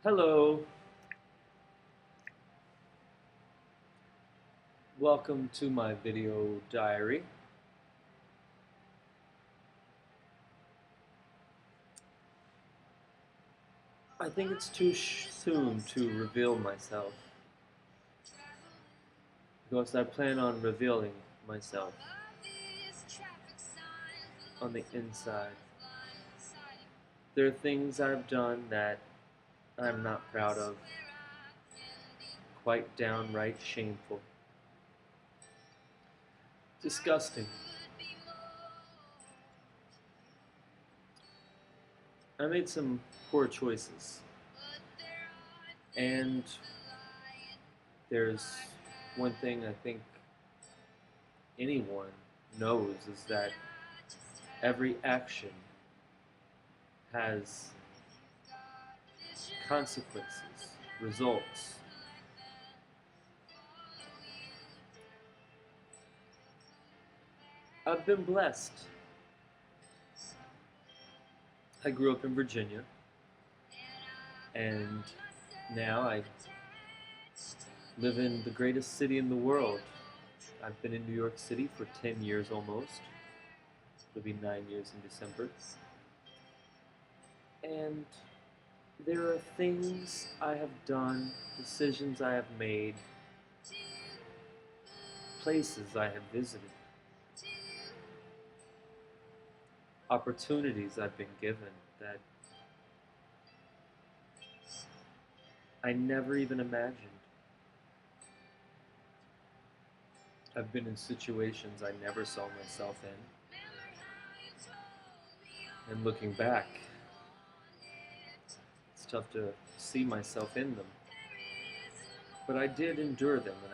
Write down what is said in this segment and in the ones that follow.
Hello, welcome to my video diary. I think it's too soon to reveal myself because I plan on revealing myself on the inside. There are things I've done that I'm not proud of, quite downright shameful, disgusting. I made some poor choices, and there's one thing I think anyone knows is that every action has consequences, results. I've been blessed. I grew up in Virginia, and now I live in the greatest city in the world. I've been in New York City for 10 years almost. It'll be 9 years in December. And there are things I have done, decisions I have made, places I have visited, opportunities I've been given that I never even imagined. I've been in situations I never saw myself in. And looking back, it's tough to see myself in them. But I did endure them, and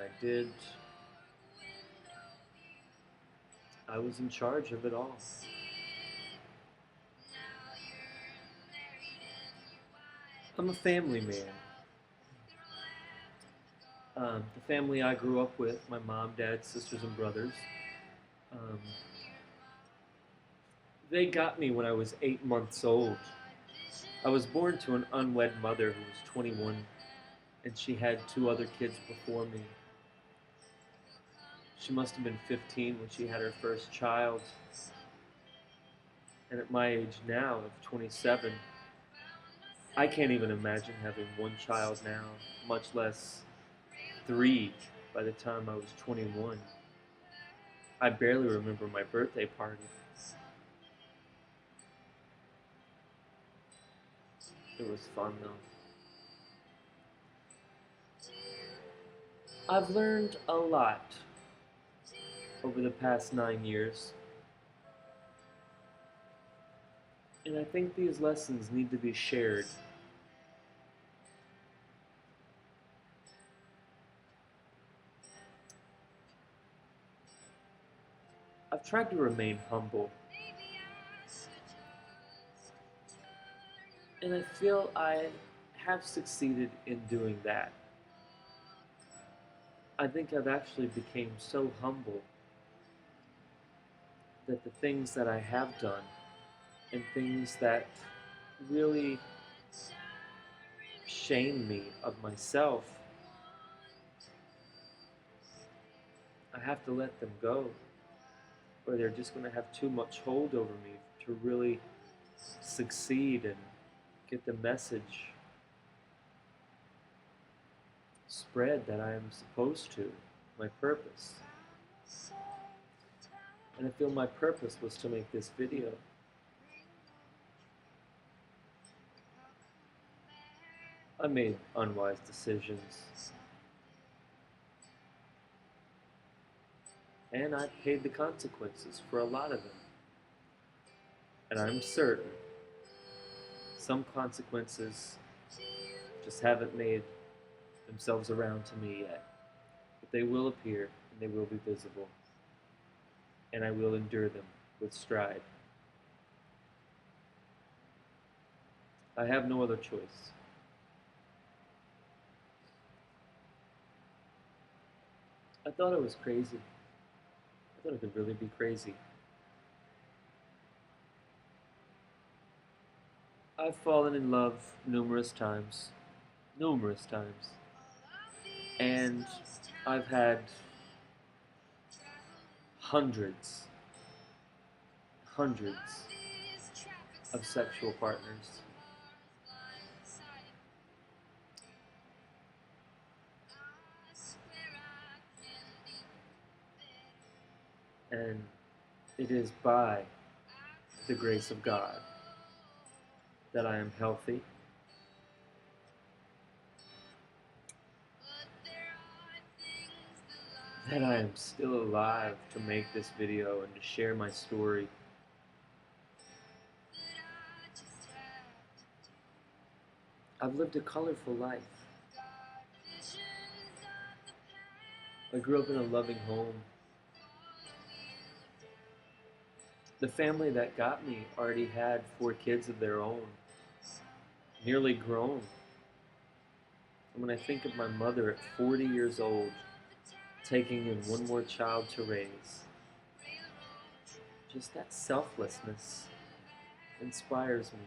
I was in charge of it all. I'm a family man. The family I grew up with, my mom, dad, sisters, and brothers, um, they got me when I was 8 months old. I was born to an unwed mother who was 21, and she had 2 other kids before me. She must have been 15 when she had her first child. And at my age now of 27, I can't even imagine having 1 child now, much less 3 by the time I was 21. I barely remember my birthday party. It was fun though. I've learned a lot over the past 9 years. And I think these lessons need to be shared. I've tried to remain humble. And I feel I have succeeded in doing that. I think I've actually become so humble that the things that I have done and things that really shame me of myself, I have to let them go, or they're just going to have too much hold over me to really succeed and get the message spread that I am supposed to, my purpose. And I feel my purpose was to make this video. I made unwise decisions. And I paid the consequences for a lot of them. And I'm certain some consequences just haven't made themselves around to me yet. But they will appear and they will be visible. And I will endure them with stride. I have no other choice. I thought I was crazy. I thought I could really be crazy. I've fallen in love numerous times. numerous times. And I've had hundreds of sexual partners. And it is by the grace of God that I am healthy, that I am still alive to make this video and to share my story. I've lived a colorful life. I grew up in a loving home. The family that got me already had 4 kids of their own, nearly grown. And when I think of my mother at 40 years old, taking in one more child to raise, just that selflessness inspires me.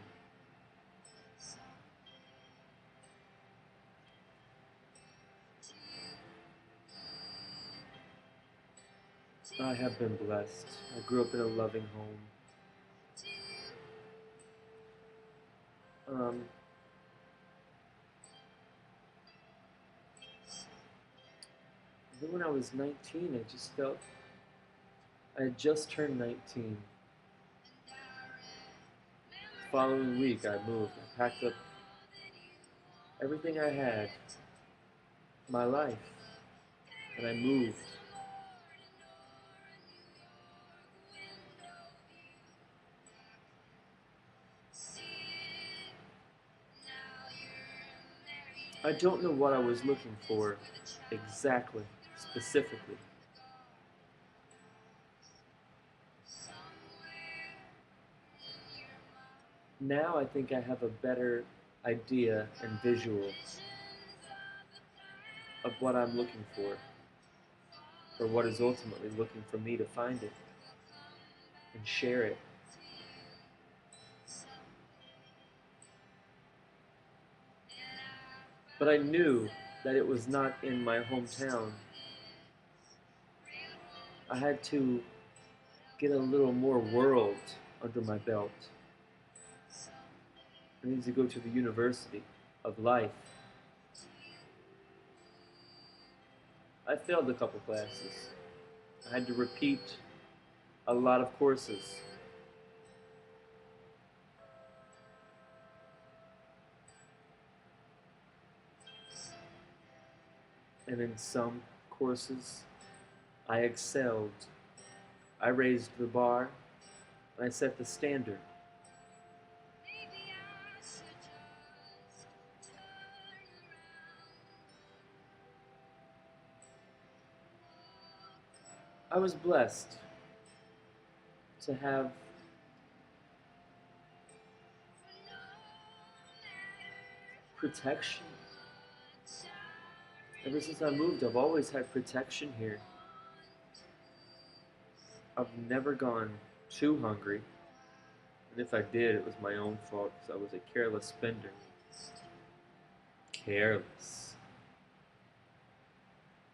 I have been blessed. I grew up in a loving home. Then when I was 19, I just felt I had just turned 19. The following week, I moved. I packed up everything I had, my life, and I moved. I don't know what I was looking for exactly, specifically. Now I think I have a better idea and visual of what I'm looking for, or what is ultimately looking for me to find it and share it. But I knew that it was not in my hometown. I had to get a little more world under my belt. I needed to go to the University of Life. I failed a couple classes. I had to repeat a lot of courses. And in some courses, I excelled. I raised the bar, and I set the standard. I was blessed to have protection. Ever since I moved, I've always had protection here. I've never gone too hungry, and if I did, it was my own fault because I was a careless spender. Careless.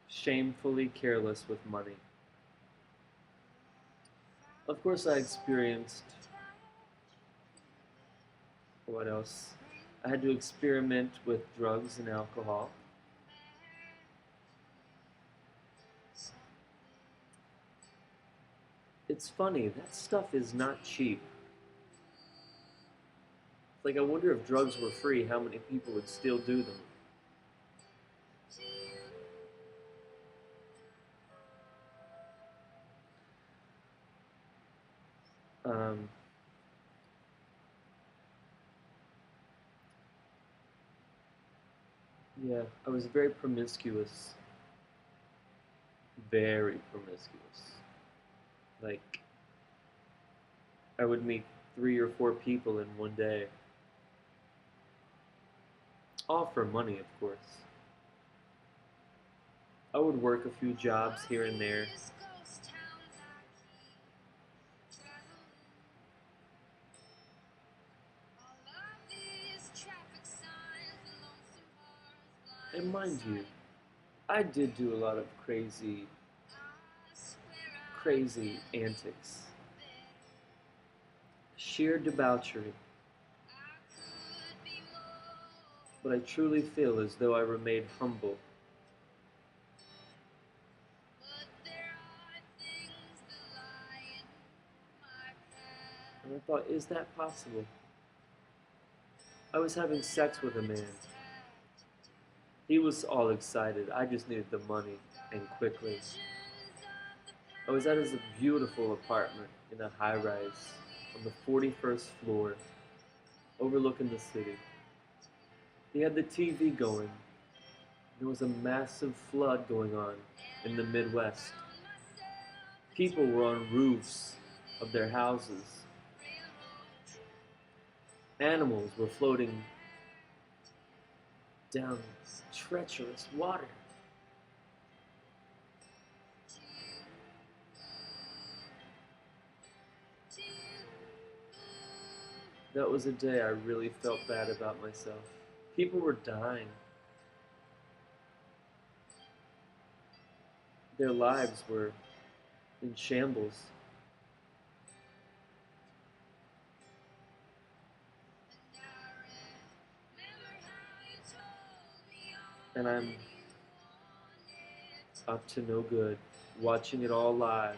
Shamefully careless with money. Of course, I experienced, what else? I had to experiment with drugs and alcohol. It's funny, that stuff is not cheap. Like, I wonder if drugs were free, how many people would still do them? Yeah, I was very promiscuous. Very promiscuous. Like, I would meet 3 or 4 people in one day. All for money, of course. I would work a few jobs here and there. And mind you, I did do a lot of crazy antics. Sheer debauchery. But I truly feel as though I remained humble. And I thought, is that possible? I was having sex with a man. He was all excited. I just needed the money, and quickly. I was at his beautiful apartment in a high-rise on the 41st floor, overlooking the city. He had the TV going. There was a massive flood going on in the Midwest. People were on roofs of their houses. Animals were floating down treacherous water. That was a day I really felt bad about myself. People were dying. Their lives were in shambles. And I'm up to no good, watching it all live.